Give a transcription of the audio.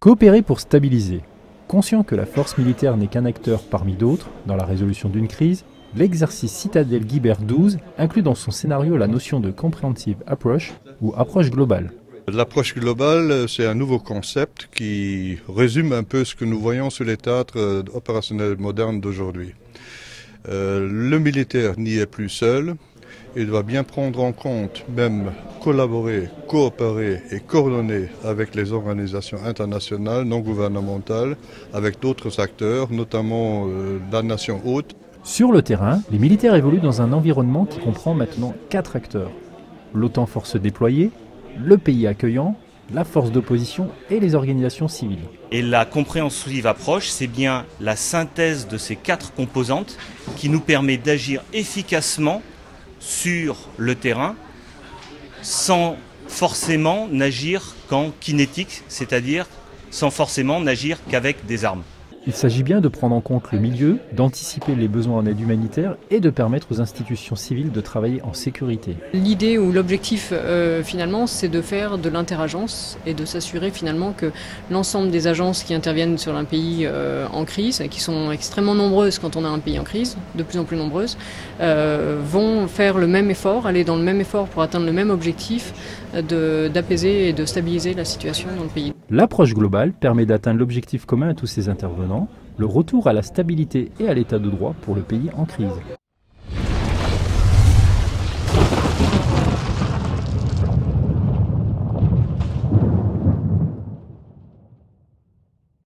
Coopérer pour stabiliser. Conscient que la force militaire n'est qu'un acteur parmi d'autres dans la résolution d'une crise, l'exercice Citadelle Guibert 12 inclut dans son scénario la notion de Comprehensive Approach ou approche globale. L'approche globale, c'est un nouveau concept qui résume un peu ce que nous voyons sur les théâtres opérationnels modernes d'aujourd'hui. Le militaire n'y est plus seul, il doit bien prendre en compte, même collaborer, coopérer et coordonner avec les organisations internationales non gouvernementales, avec d'autres acteurs, notamment la nation hôte. Sur le terrain, les militaires évoluent dans un environnement qui comprend maintenant 4 acteurs. L'OTAN force déployée, le pays accueillant, la force d'opposition et les organisations civiles. Et la comprehensive approche, c'est bien la synthèse de ces 4 composantes qui nous permet d'agir efficacement sur le terrain sans forcément n'agir qu'en kinétique, c'est-à-dire sans forcément n'agir qu'avec des armes. Il s'agit bien de prendre en compte le milieu, d'anticiper les besoins en aide humanitaire et de permettre aux institutions civiles de travailler en sécurité. L'idée ou l'objectif finalement, c'est de faire de l'interagence et de s'assurer finalement que l'ensemble des agences qui interviennent sur un pays en crise, qui sont extrêmement nombreuses quand on a un pays en crise, de plus en plus nombreuses, vont faire le même effort, aller dans le même effort pour atteindre le même objectif d'apaiser et de stabiliser la situation dans le pays. L'approche globale permet d'atteindre l'objectif commun à tous ces intervenants, le retour à la stabilité et à l'état de droit pour le pays en crise.